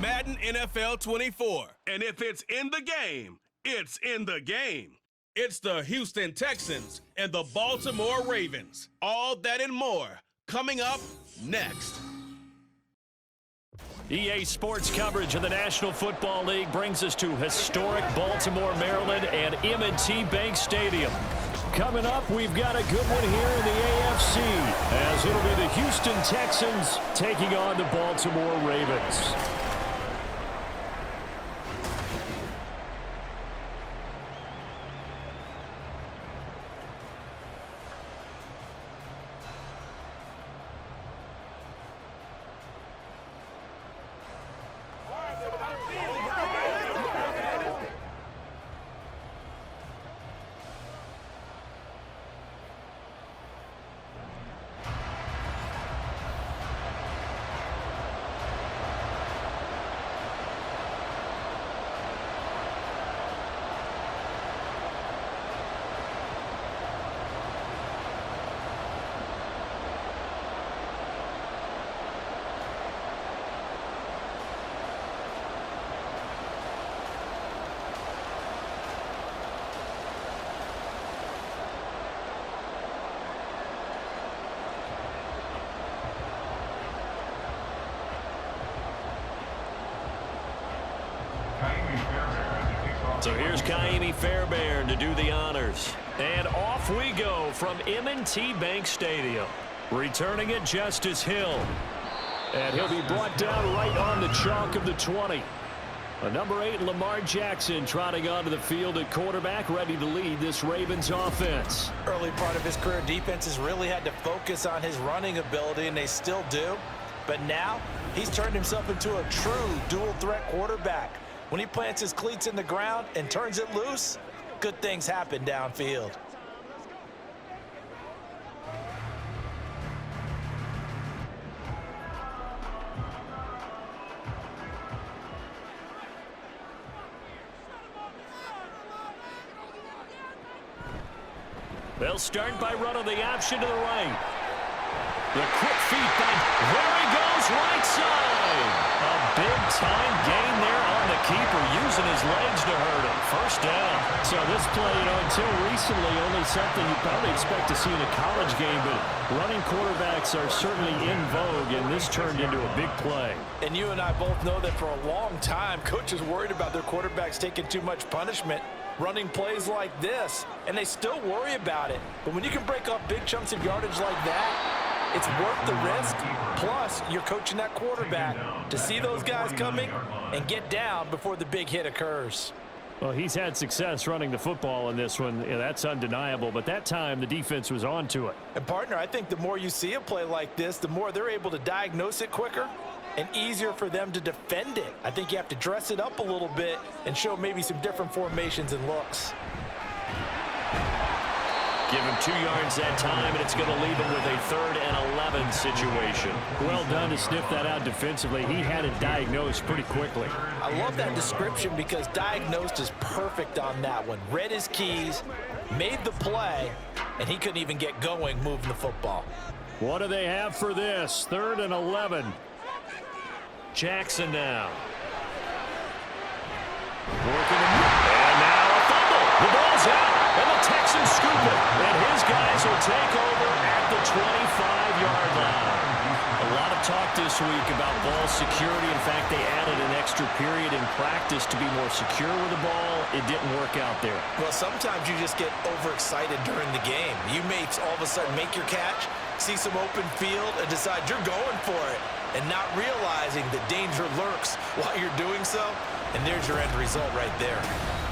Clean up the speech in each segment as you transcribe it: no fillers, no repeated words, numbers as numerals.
Madden NFL 24. And if it's in the game, it's in the game. It's the Houston Texans and the Baltimore Ravens. All that and more coming up next. EA Sports coverage of the National Football League brings us to historic Baltimore, Maryland and M&T Bank Stadium. Coming up, we've got a good one here in the AFC, as it'll be the Houston Texans taking on the Baltimore Ravens. So here's Kaimi Fairbairn to do the honors. And off we go from M&T Bank Stadium. Returning it, Justice Hill. And he'll be brought down right on the chalk of the 20. Number 8, Lamar Jackson, trotting onto the field at quarterback, ready to lead this Ravens offense. Early part of his career, defenses really had to focus on his running ability, and they still do. But now, he's turned himself into a true dual-threat quarterback. When he plants his cleats in the ground and turns it loose, good things happen downfield. They'll start by running the option to the right. The quick feet by, there he goes, right side. A big-time gain there on the keeper, using his legs to hurt him. First down. So this play, until recently, only something you probably expect to see in a college game, but running quarterbacks are certainly in vogue, and this turned into a big play. And you and I both know that for a long time, coaches worried about their quarterbacks taking too much punishment, running plays like this, and they still worry about it. But when you can break up big chunks of yardage like that, it's worth the risk. Plus, you're coaching that quarterback to see those guys coming and get down before the big hit occurs. Well, he's had success running the football in this one. Yeah, that's undeniable. But that time, the defense was on to it. And, partner, I think the more you see a play like this, the more they're able to diagnose it quicker and easier for them to defend it. I think you have to dress it up a little bit and show maybe some different formations and looks. Give him 2 yards that time, and it's going to leave him with a 3rd and 11 situation. Well done to sniff that out defensively. He had it diagnosed pretty quickly. I love that description because diagnosed is perfect on that one. Read his keys, made the play, and he couldn't even get going moving the football. What do they have for this? 3rd and 11. Jackson now. Working him. And now a fumble. The ball's out. And the Texans scoop it. And his guys will take over at the 25-yard line. A lot of talk this week about ball security. In fact, they added an extra period in practice to be more secure with the ball. It didn't work out there. Well, sometimes you just get overexcited during the game. You may all of a sudden make your catch, see some open field, and decide you're going for it, and not realizing the danger lurks while you're doing so. And there's your end result right there.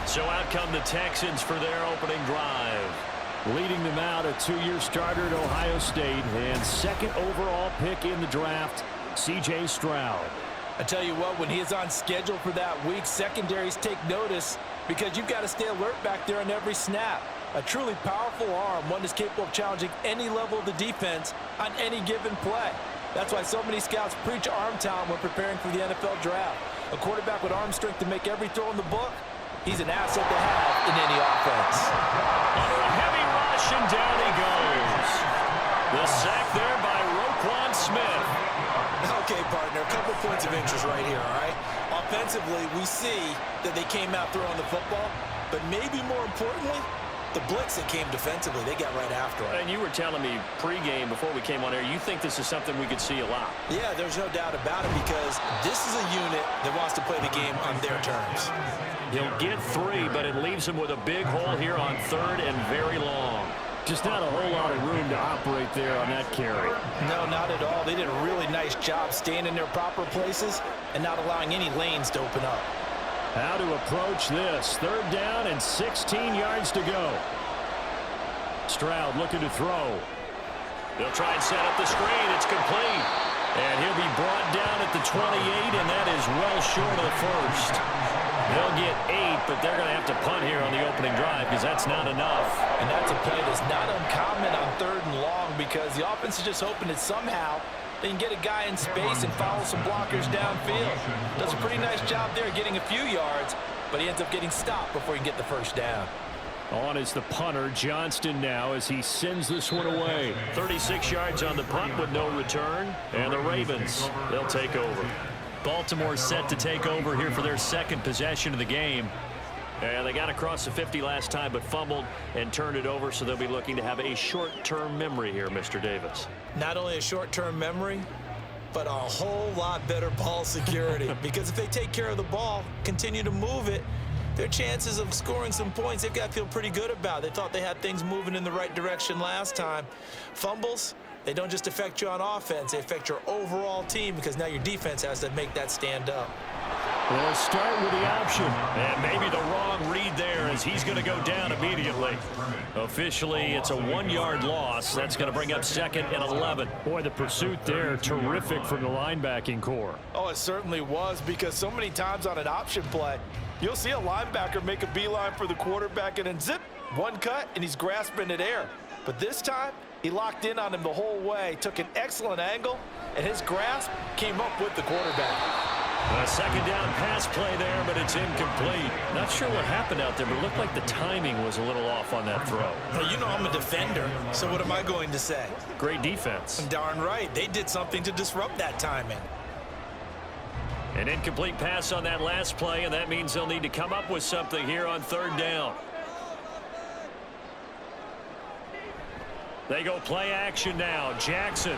So out come the Texans for their opening drive. Leading them out, a 2-year starter at Ohio State and 2nd overall pick in the draft, C.J. Stroud. I tell you what, when he is on schedule for that week, secondaries take notice because you've got to stay alert back there on every snap. A truly powerful arm, one that's capable of challenging any level of the defense on any given play. That's why so many scouts preach arm talent when preparing for the NFL draft. A quarterback with arm strength to make every throw in the book, he's an asset to have in any offense. Under a heavy rush, and down he goes. The sack there by Roquan Smith. Okay, partner, a couple points of interest right here, all right? Offensively, we see that they came out throwing the football, but maybe more importantly, the blitz that came defensively, they got right after it. And you were telling me pregame before we came on air, you think this is something we could see a lot. Yeah, there's no doubt about it because this is a unit that wants to play the game on their terms. He'll get 3, but it leaves him with a big hole here on 3rd and very long. Just not a whole lot of room to operate there on that carry. No, not at all. They did a really nice job staying in their proper places and not allowing any lanes to open up. How to approach this. 3rd down and 16 yards to go. Stroud looking to throw. They'll try and set up the screen. It's complete. And he'll be brought down at the 28, and that is well short of the first. They'll get 8, but they're going to have to punt here on the opening drive because that's not enough. And that's a play that's not uncommon on 3rd and long because the offense is just hoping that somehow they can get a guy in space and follow some blockers downfield. Does a pretty nice job there getting a few yards, but he ends up getting stopped before he can get the first down. On is the punter, Johnston now, as he sends this one away. 36 yards on the punt with no return, and the Ravens, they'll take over. Baltimore set to take over here for their 2nd possession of the game. And they got across the 50 last time, but fumbled and turned it over, so they'll be looking to have a short-term memory here, Mr. Davis. Not only a short-term memory, but a whole lot better ball security. Because if they take care of the ball, continue to move it, their chances of scoring some points, they've got to feel pretty good about. They thought they had things moving in the right direction last time. Fumbles, they don't just affect you on offense, they affect your overall team because now your defense has to make that stand up. They'll start with the option. And maybe the wrong read there as he's going to go down immediately. Officially, it's a 1-yard loss. That's going to bring up 2nd and 11. Boy, the pursuit there, terrific from the linebacking core. Oh, it certainly was because so many times on an option play, you'll see a linebacker make a beeline for the quarterback and then zip, one cut, and he's grasping at air. But this time, he locked in on him the whole way, took an excellent angle, and his grasp came up with the quarterback. A 2nd down pass play there, but it's incomplete. Not sure what happened out there, but it looked like the timing was a little off on that throw. Well, you know I'm a defender, so what am I going to say? Great defense. Darn right. They did something to disrupt that timing. An incomplete pass on that last play, and that means they'll need to come up with something here on 3rd down. They go play action now. Jackson.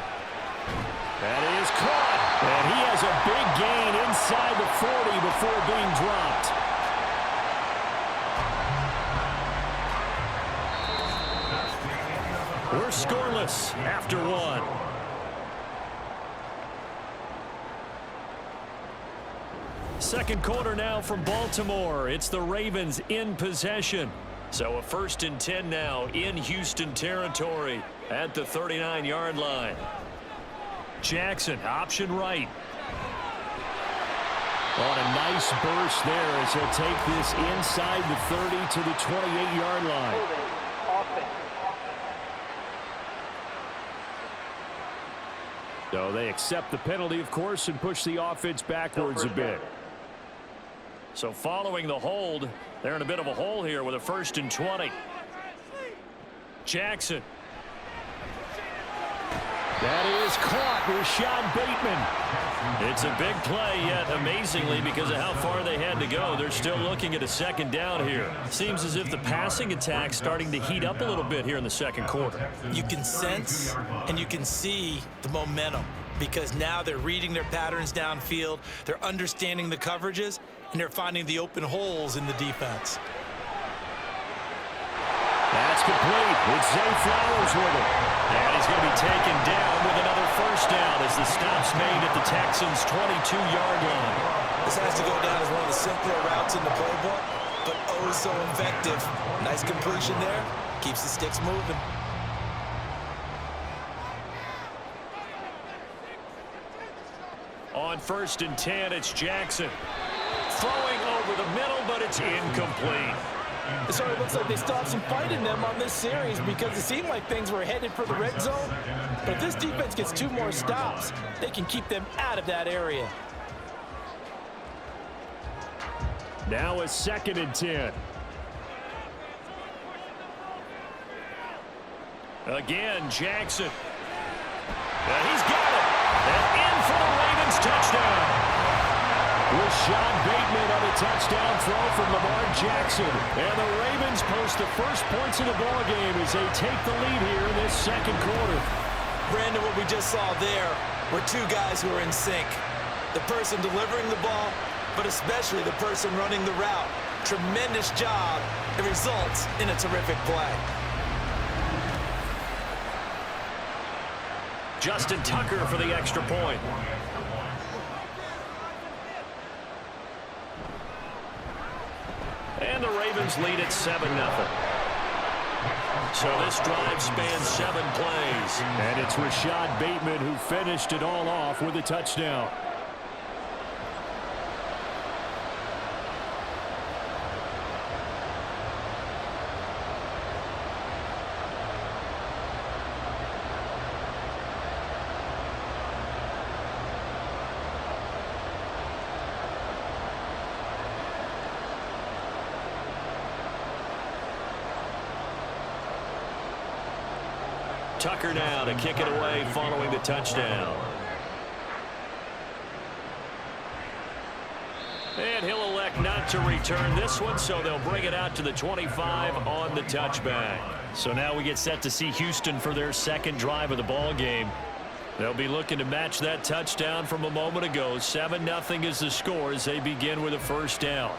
That is caught. And he has a big gain inside the 40 before being dropped. We're scoreless after 1. Second quarter now from Baltimore. It's the Ravens in possession. So a 1st and 10 now in Houston territory at the 39-yard line. Jackson, option right. On a nice burst there as he'll take this inside the 30 to the 28-yard line. So they accept the penalty, of course, and push the offense backwards a bit. So following the hold, they're in a bit of a hole here with a 1st and 20. Jackson. That is caught. Rashad Bateman. It's a big play, yet amazingly, because of how far they had to go, they're still looking at a 2nd down here. Seems as if the passing attack's starting to heat up a little bit here in the 2nd quarter. You can sense and you can see the momentum because now they're reading their patterns downfield, they're understanding the coverages, and they're finding the open holes in the defense. That's complete. It's Zay Flowers with it. And he's going to be taken down with another 1st down as the stop's made at the Texans' 22-yard line. This has to go down as one of the simpler routes in the playbook, but oh so effective. Nice completion there. Keeps the sticks moving. On 1st and 10, it's Jackson. Throwing over the middle, but it's incomplete. It sort of looks like they stopped some fight in them on this series because it seemed like things were headed for the red zone. But if this defense gets 2 more stops, they can keep them out of that area. Now a 2nd and 10. Again, Jackson. And he's got it. And in for the Ravens touchdown. Rashad Bateman on a touchdown throw from Lamar Jackson. And the Ravens post the first points of the ballgame as they take the lead here in this second quarter. Brandon, what we just saw there were two guys who are in sync. The person delivering the ball, but especially the person running the route. Tremendous job. It results in a terrific play. Justin Tucker for the extra point. And the Ravens lead at 7-0. So this drive spans 7 plays. And it's Rashad Bateman who finished it all off with a touchdown. Tucker now to kick it away following the touchdown. And he'll elect not to return this one, so they'll bring it out to the 25 on the touchback. So now we get set to see Houston for their second drive of the ball game. They'll be looking to match that touchdown from a moment ago. 7-0 is the score as they begin with a first down.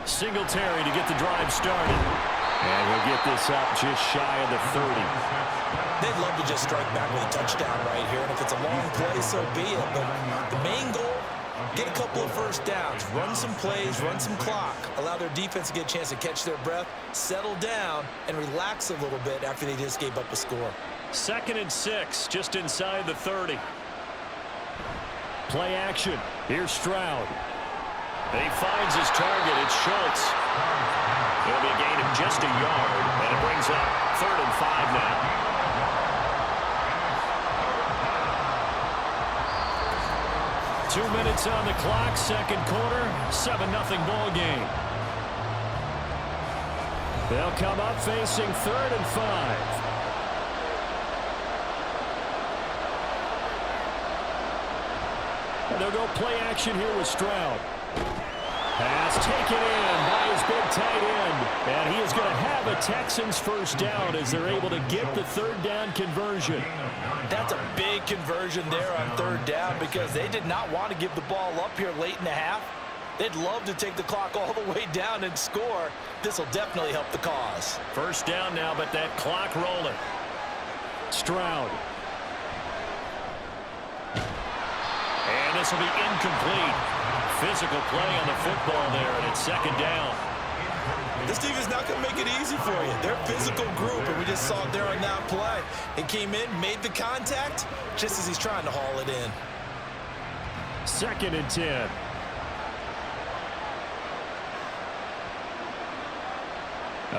Singletary to get the drive started. And we'll get this up just shy of the 30. They'd love to just strike back with a touchdown right here. And if it's a long play, so be it. But the main goal, get a couple of first downs. Run some plays, run some clock. Allow their defense to get a chance to catch their breath, settle down, and relax a little bit after they just gave up a score. 2nd and 6, just inside the 30. Play action. Here's Stroud. He finds his target. It's Schultz. It'll be a gain of just a yard, and it brings up 3rd and 5 now. Two minutes on the clock, second quarter, 7-0 ball game. They'll come up facing 3rd and 5. And they'll go play action here with Stroud. Pass taken in by his big tight end. And he is going to have a Texans first down as they're able to get the 3rd down conversion. That's a big conversion there on 3rd down because they did not want to give the ball up here late in the half. They'd love to take the clock all the way down and score. This will definitely help the cause. First down now, but that clock rolling. Stroud. And this will be incomplete. Physical play on the football there, and it's 2nd down. This defense is not going to make it easy for you. They're a physical group, and we just saw it there on that play. He came in, made the contact, just as he's trying to haul it in. 2nd and 10.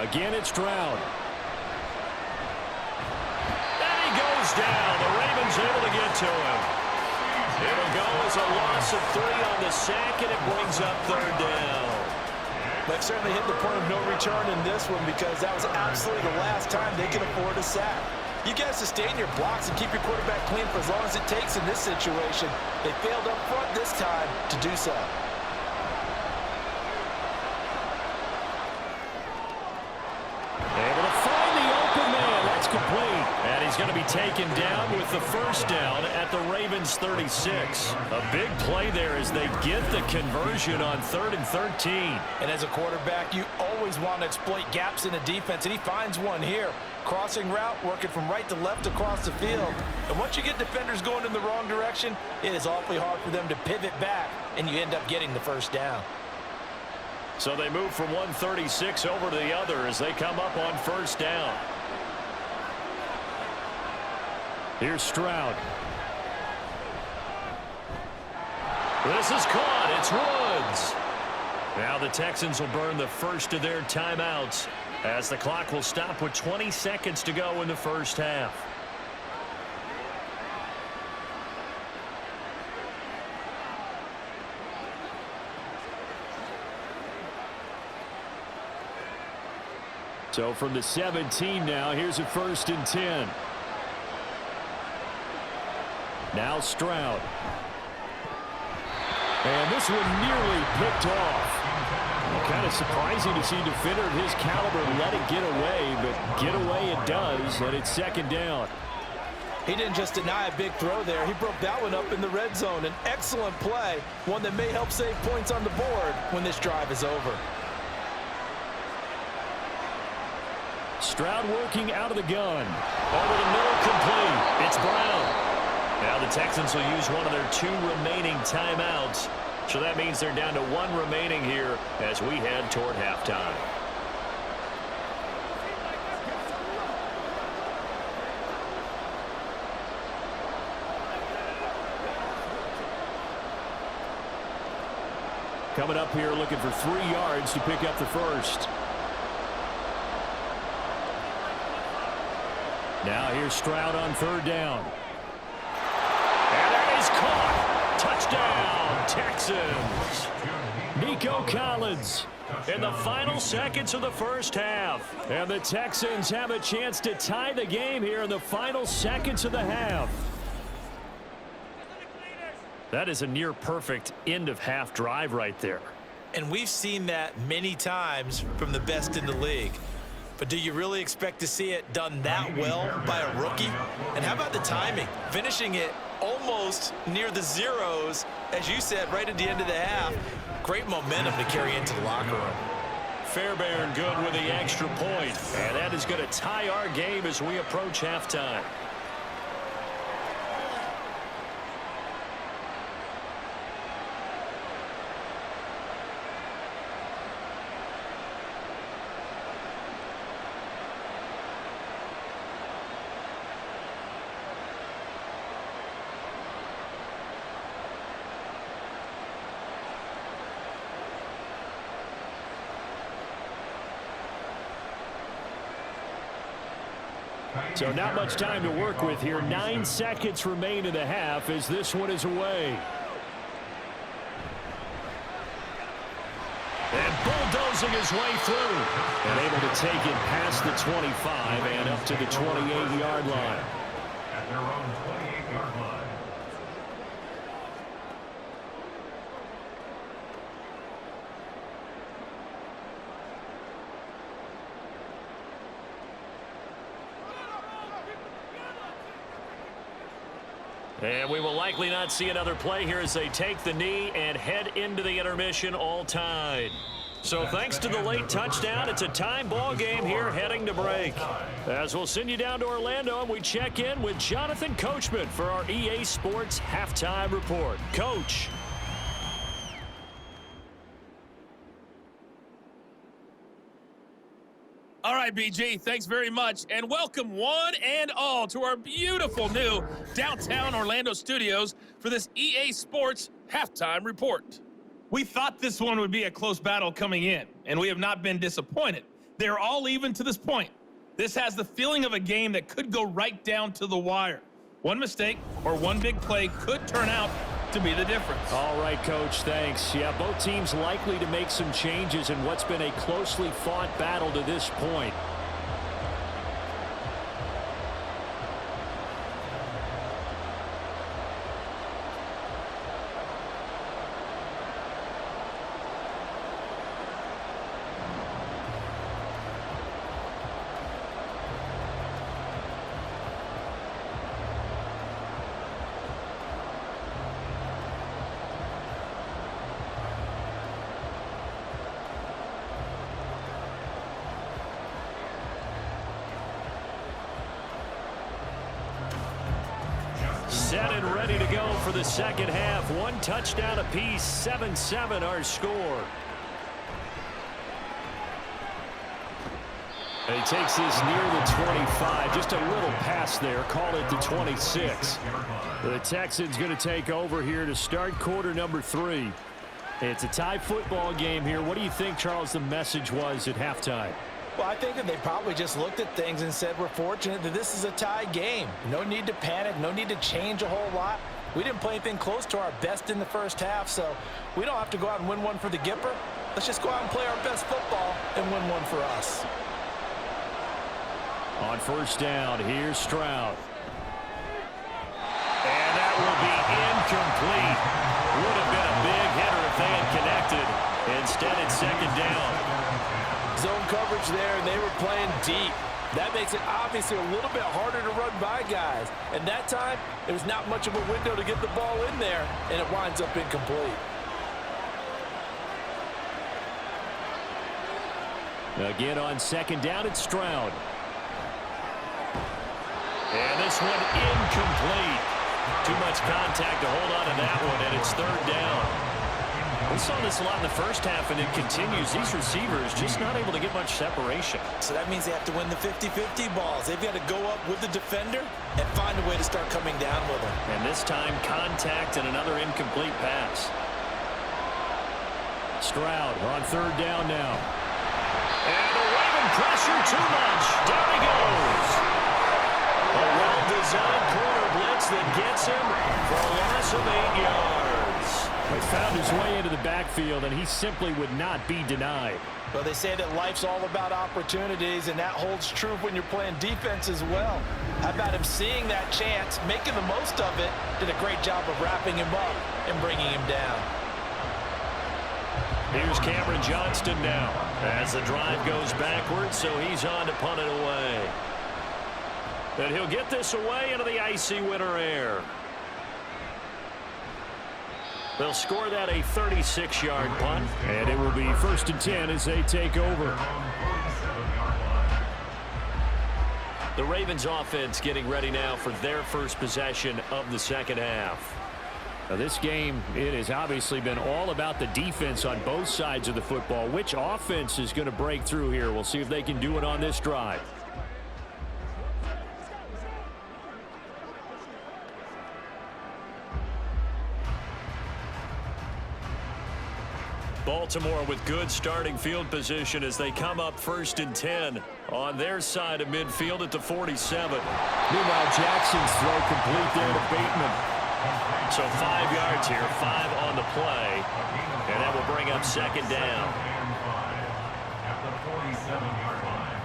Again, it's Stroud. And he goes down. The Ravens able to get to him. It'll go as a loss of 3 on the sack, and it brings up 3rd down. They've certainly hit the point of no return in this one because that was absolutely the last time they can afford a sack. You got to sustain your blocks and keep your quarterback clean for as long as it takes in this situation. They failed up front this time to do so. Able to find the open man. That's complete. And he's going to be taken down with the first down at the Ravens 36. A big play there as they get the conversion on 3rd and 13. And as a quarterback, you always want to exploit gaps in the defense, and he finds one here. Crossing route, working from right to left across the field. And once you get defenders going in the wrong direction, it is awfully hard for them to pivot back, and you end up getting the first down. So they move from 136 over to the other as they come up on first down. Here's Stroud. This is caught. It's Woods. Now the Texans will burn the first of their timeouts as the clock will stop with 20 seconds to go in the first half. So from the 17 now, here's a 1st and 10. Now Stroud. And this one nearly picked off. Kind of surprising to see a defender of his caliber let it get away, but get away it does, and it's 2nd down. He didn't just deny a big throw there. He broke that one up in the red zone. An excellent play, one that may help save points on the board when this drive is over. Stroud working out of the gun. Over the middle, complete. It's Brown. Now the Texans will use one of their 2 remaining timeouts. So that means they're down to 1 remaining here as we head toward halftime. Coming up here looking for 3 yards to pick up the first. Now here's Stroud on 3rd down. And that is caught. Touchdown, Texans. Nico Collins in the final seconds of the first half. And the Texans have a chance to tie the game here in the final seconds of the half. That is a near-perfect end-of-half drive right there. And we've seen that many times from the best in the league. But do you really expect to see it done that well by a rookie? And how about the timing? Finishing it almost near the zeros, as you said, right at the end of the half. Great momentum to carry into the locker room. Fairbairn good with the extra point. And that is going to tie our game as we approach halftime. So not much time to work with here. 9 seconds remain in the half as this one is away. And bulldozing his way through. And able to take it past the 25 and up to the 28-yard line. At their own 28-yard line. And we will likely not see another play here as they take the knee and head into the intermission all tied. So thanks to the late touchdown, it's a time ball game here heading to break. As we'll send you down to Orlando and we check in with Jonathan Coachman for our EA Sports Halftime Report. Coach. All right, BG, thanks very much, and welcome one and all to our beautiful new downtown Orlando studios for this EA Sports Halftime Report. We thought this one would be a close battle coming in, and we have not been disappointed. They're all even to this point. This has the feeling of a game that could go right down to the wire. One mistake or one big play could turn out to be the difference. All right, Coach, thanks. Yeah, both teams likely to make some changes in what's been a closely fought battle to this point. Set and ready to go for the second half. One touchdown apiece, 7-7 our score. And he takes this near the 25, just a little past there, call it the 26. The Texans going to take over here to start quarter number 3. It's a tie football game here. What do you think, Charles, the message was at halftime? Well, I think that they probably just looked at things and said, we're fortunate that this is a tie game. No need to panic, no need to change a whole lot. We didn't play anything close to our best in the first half, so we don't have to go out and win one for the Gipper. Let's just go out and play our best football and win one for us. On first down, here's Stroud. And that will be incomplete. Would have been a big hitter if they had connected. Instead, it's second down. Zone coverage there, and they were playing deep. That makes it obviously a little bit harder to run by guys. And that time, there was not much of a window to get the ball in there, and it winds up incomplete. Again on second down, it's Stroud. And this one incomplete. Too much contact to hold on to that one, and it's third down. We saw this a lot in the first half, and it continues. These receivers just not able to get much separation. So that means they have to win the 50-50 balls. They've got to go up with the defender and find a way to start coming down with them. And this time, contact and another incomplete pass. Stroud on third down now. And the Raven pressure too much. Down he goes. A well-designed corner blitz that gets him for a loss of 8 yards. He found his way into the backfield, and he simply would not be denied. Well, they say that life's all about opportunities, and that holds true when you're playing defense as well. How about him seeing that chance, making the most of it, did a great job of wrapping him up and bringing him down. Here's Cameron Johnston now as the drive goes backwards, so he's on to punt it away. And he'll get this away into the icy winter air. They'll score that a 36-yard punt, and it will be 1st and 10 as they take over. The Ravens offense getting ready now for their first possession of the second half. Now this game, it has obviously been all about the defense on both sides of the football. Which offense is going to break through here? We'll see if they can do it on this drive. Baltimore with good starting field position as they come up 1st and 10 on their side of midfield at the 47. Meanwhile, Jackson's throw complete there to Bateman. So 5 yards here, 5 on the play, and that will bring up second down. At the 47-yard line.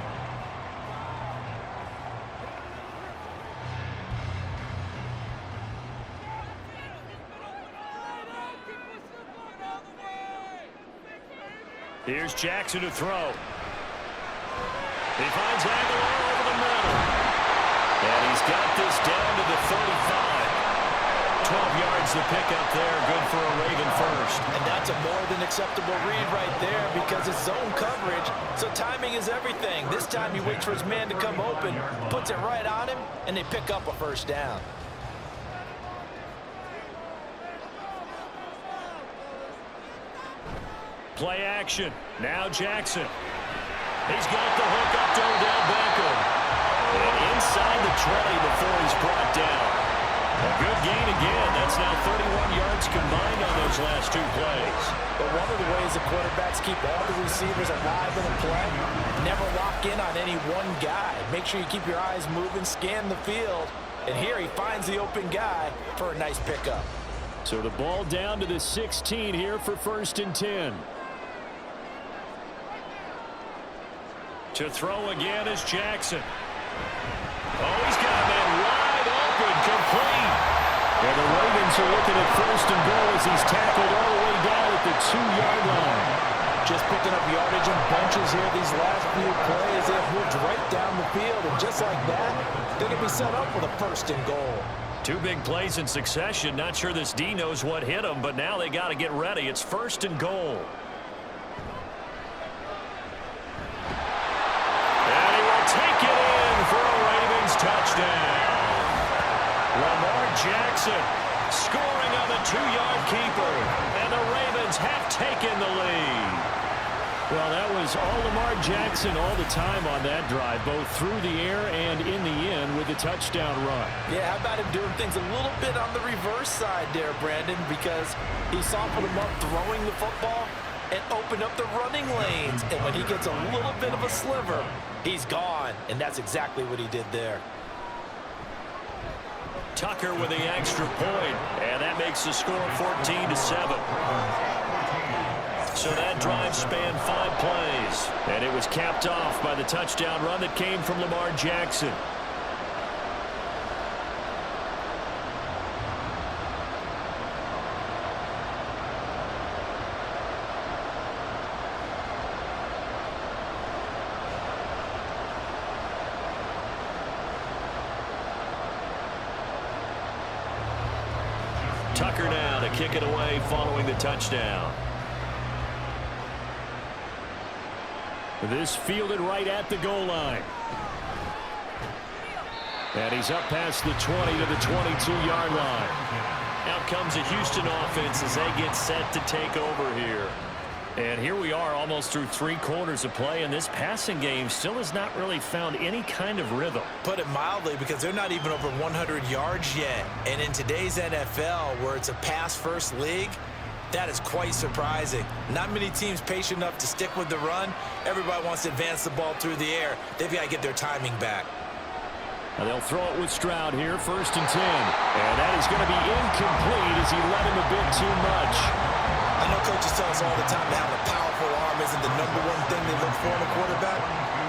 Here's Jackson to throw. He finds Aguilar over the middle. And he's got this down to the 35. 12 yards to pick up there. Good for a Raven first. And that's a more than acceptable read right there because it's zone coverage, so timing is everything. This time he waits for his man to come open, puts it right on him, and they pick up a first down. Play action. Now Jackson. He's got the hook up to Odell Beckham. And inside the 20 before he's brought down. A good gain again. That's now 31 yards combined on those last 2 plays. But one of the ways the quarterbacks keep all the receivers alive in the play, never lock in on any one guy. Make sure you keep your eyes moving, scan the field. And here he finds the open guy for a nice pickup. So the ball down to the 16 here for 1st and 10. To throw again is Jackson. Oh, he's got a man wide open, complete. And the Ravens are looking at 1st and goal as he's tackled all the way down at the 2-yard line. Just picking up yardage in bunches here these last few plays. They have moved right down the field, and just like that, they're going to be set up with a 1st and goal. 2 big plays in succession. Not sure this D knows what hit him, but now they got to get ready. It's 1st and goal. And he will take it in for a Ravens touchdown. Lamar Jackson scoring on the 2-yard keeper, and the Ravens have taken the lead. Well, that was all Lamar Jackson all the time on that drive, both through the air and in the end with the touchdown run. Yeah, how about him doing things a little bit on the reverse side there, Brandon, because he softened him up throwing the football and opened up the running lanes. And when he gets a little bit of a sliver, he's gone, and that's exactly what he did there. Tucker with the extra point, and that makes the score 14-7. So that drive spanned 5 plays, and it was capped off by the touchdown run that came from Lamar Jackson. Tucker now to kick it away following the touchdown. This fielded right at the goal line. And he's up past the 20 to the 22-yard line. Out comes the Houston offense as they get set to take over here. And here we are almost through 3 quarters of play, and this passing game still has not really found any kind of rhythm. Put it mildly, because they're not even over 100 yards yet. And in today's NFL, where it's a pass-first league, that is quite surprising. Not many teams patient enough to stick with the run. Everybody wants to advance the ball through the air. They've got to get their timing back. And they'll throw it with Stroud here, 1st and 10. And that is going to be incomplete as he led him a bit too much. I know coaches tell us all the time that having a powerful arm isn't the #1 thing they look for in a quarterback.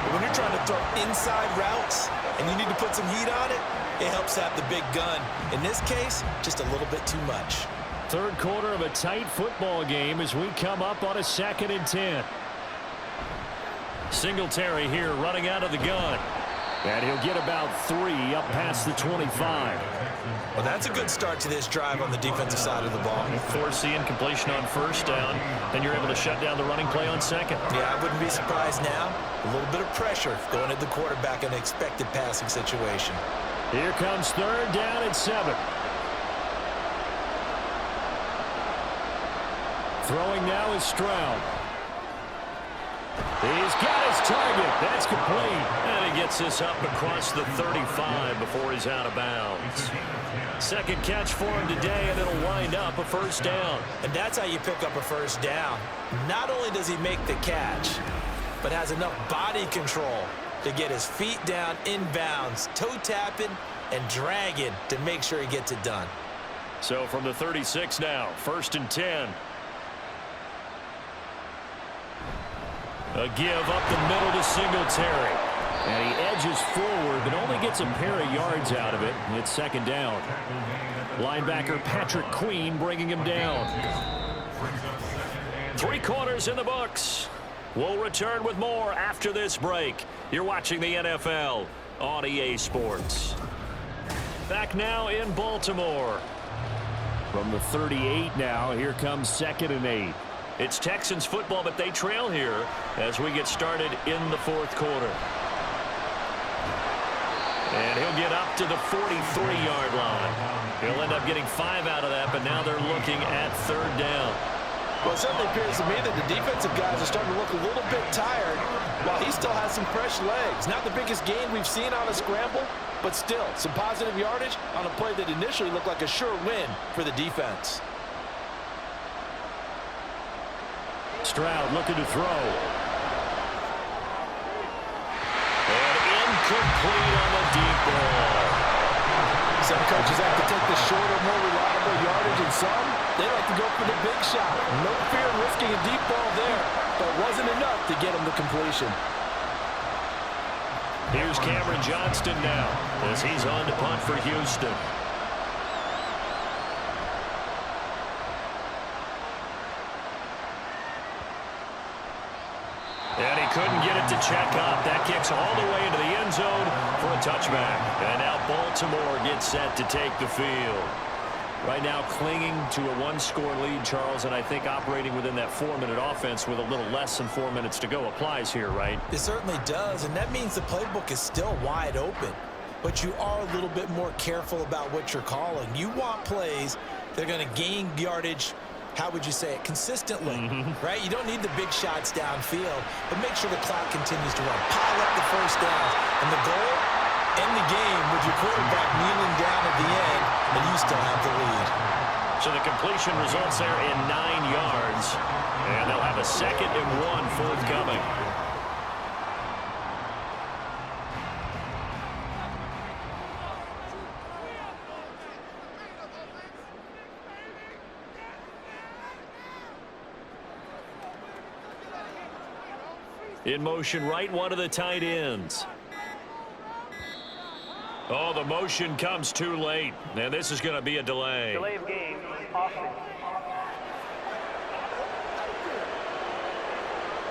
But when you're trying to throw inside routes and you need to put some heat on it, it helps have the big gun. In this case, just a little bit too much. 3rd quarter of a tight football game as we come up on a 2nd and 10. Singletary here running out of the gun. And he'll get about 3 up past the 25. Well, that's a good start to this drive on the defensive side of the ball. Force the incompletion on 1st down, and you're able to shut down the running play on 2nd. Yeah, I wouldn't be surprised now. A little bit of pressure going at the quarterback in an expected passing situation. Here comes 3rd down and 7. Throwing now is Stroud. He's got his target. That's complete. And he gets this up across the 35 before he's out of bounds. 2nd catch for him today, and it'll wind up a 1st down. And that's how you pick up a 1st down. Not only does he make the catch, but has enough body control to get his feet down inbounds, toe tapping and dragging to make sure he gets it done. So from the 36 now, 1st and 10. A give up the middle to Singletary. And he edges forward, but only gets a pair of yards out of it. It's 2nd down. Linebacker Patrick Queen bringing him down. 3 quarters in the books. We'll return with more after this break. You're watching the NFL on EA Sports. Back now in Baltimore. From the 38 now, here comes 2nd and 8. It's Texans football, but they trail here as we get started in the 4th quarter. And he'll get up to the 43-yard line. He'll end up getting 5 out of that, but now they're looking at 3rd down. Well, it certainly appears to me that the defensive guys are starting to look a little bit tired while he still has some fresh legs. Not the biggest gain we've seen on a scramble, but still some positive yardage on a play that initially looked like a sure win for the defense. Stroud looking to throw. And incomplete on the deep ball. Some coaches have to take the shorter, more reliable yardage, and some, they like to go for the big shot. No fear of risking a deep ball there, but wasn't enough to get him the completion. Here's Cameron Johnston now as he's on to punt for Houston. And he couldn't get it to check up. That kicks all the way into the end zone for a touchback. And now Baltimore gets set to take the field. Right now clinging to a 1-score lead, Charles, and I think operating within that 4-minute offense with a little less than 4 minutes to go applies here, right? It certainly does, and that means the playbook is still wide open. But you are a little bit more careful about what you're calling. You want plays that are going to gain yardage, how would you say it, consistently, right? You don't need the big shots downfield, but make sure the clock continues to run. Pile up the 1st down, and the goal, end the game with your quarterback kneeling down at the end, and you still have the lead. So the completion results there in 9 yards, and they'll have a 2nd and 1 forthcoming. In motion, right one of the tight ends. Oh, the motion comes too late. And this is going to be a delay. Delay of game, offense.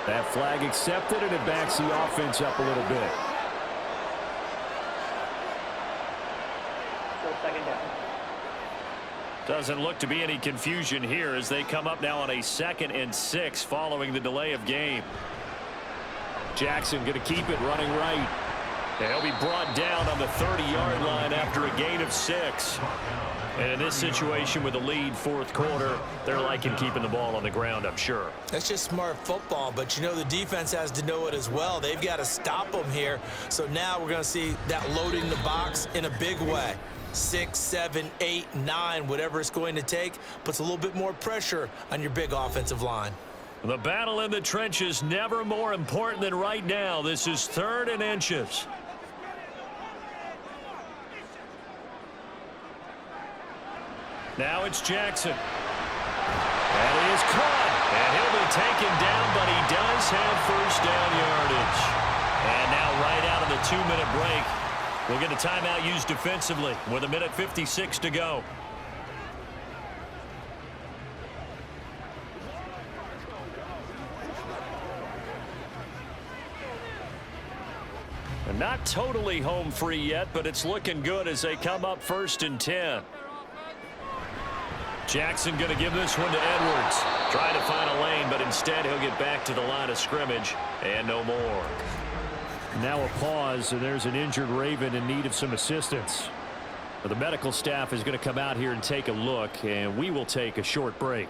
That flag accepted, and it backs the offense up a little bit. Still second down. Doesn't look to be any confusion here as they come up now on a 2nd and 6 following the delay of game. Jackson going to keep it running right. And he'll be brought down on the 30-yard line after a gain of 6. And in this situation with the lead 4th quarter, they're liking keeping the ball on the ground, I'm sure. That's just smart football, but you know the defense has to know it as well. They've got to stop them here. So now we're going to see that loading the box in a big way. 6, 7, 8, 9, whatever it's going to take, puts a little bit more pressure on your big offensive line. The battle in the trenches never more important than right now. This is 3rd and inches. Now it's Jackson. And he is caught. And he'll be taken down, but he does have first down yardage. And now right out of the 2-minute break, we'll get a timeout used defensively with 1:56 to go. And not totally home free yet, but it's looking good as they come up 1st and 10. Jackson going to give this one to Edwards. Trying to find a lane, but instead he'll get back to the line of scrimmage and no more. Now a pause, and there's an injured Raven in need of some assistance. The medical staff is going to come out here and take a look, and we will take a short break.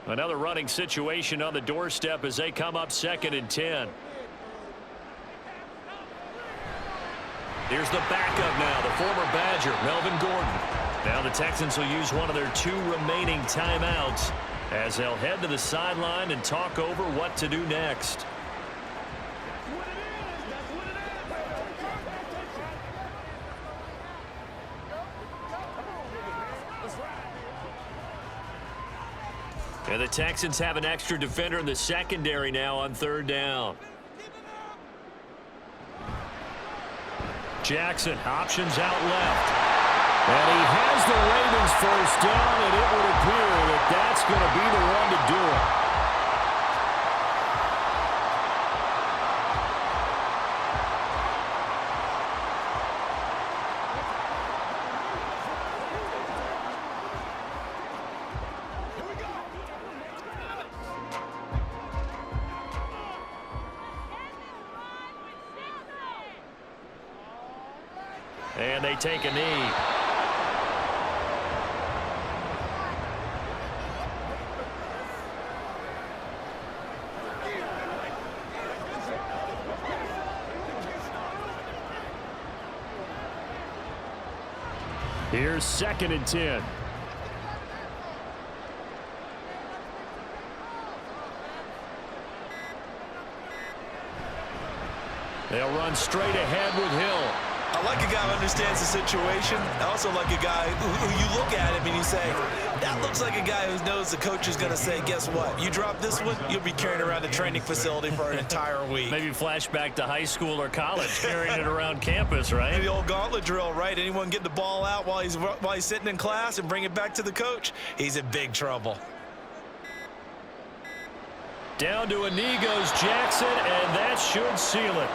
Another running situation on the doorstep as they come up 2nd and 10. Here's the backup now, the former Badger, Melvin Gordon. Now the Texans will use one of their 2 remaining timeouts as they'll head to the sideline and talk over what to do next. And the Texans have an extra defender in the secondary now on 3rd down. Jackson, options out left. And he has the Ravens first down, and it would appear that that's going to be the one to do it. And they take a knee. Here's 2nd and 10. They'll run straight ahead with Hill. I like a guy who understands the situation. I also like a guy who you look at him and you say, that looks like a guy who knows the coach is going to say, guess what? You drop this one, you'll be carrying around the training facility for an entire week. Maybe flashback to high school or college, carrying it around campus, right? The old gauntlet drill, right? Anyone get the ball out while he's sitting in class and bring it back to the coach, he's in big trouble. Down to a knee goes Jackson, and that should seal it.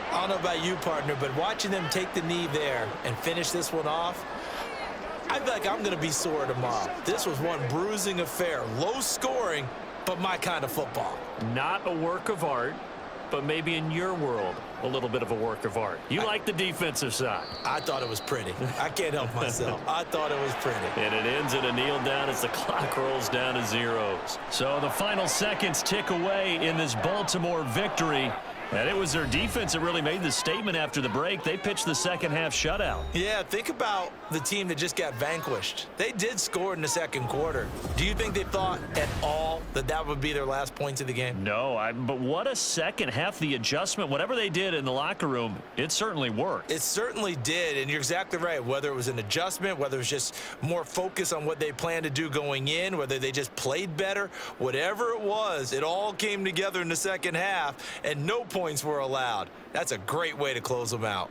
I don't know about you, partner, but watching them take the knee there and finish this one off, I feel like I'm going to be sore tomorrow. This was one bruising affair. Low scoring, but my kind of football. Not a work of art, but maybe in your world. a little bit of a work of art. You like the defensive side. I thought it was pretty. I can't help myself. I thought it was pretty. And it ends in a kneel down as the clock rolls down to zeros. So the final seconds tick away in this Baltimore victory. And it was their defense that really made the statement after the break. They pitched the second half shutout. Yeah, think about the team that just got vanquished. They did score in the second quarter. Do you think they thought at all that that would be their last points of the game? No, but what a second half. The adjustment, whatever they did in the locker room, it certainly worked. It certainly did, and you're exactly right. Whether it was an adjustment, whether it was just more focus on what they planned to do going in, whether they just played better, whatever it was, it all came together in the second half, and no points were allowed. That's a great way to close them out.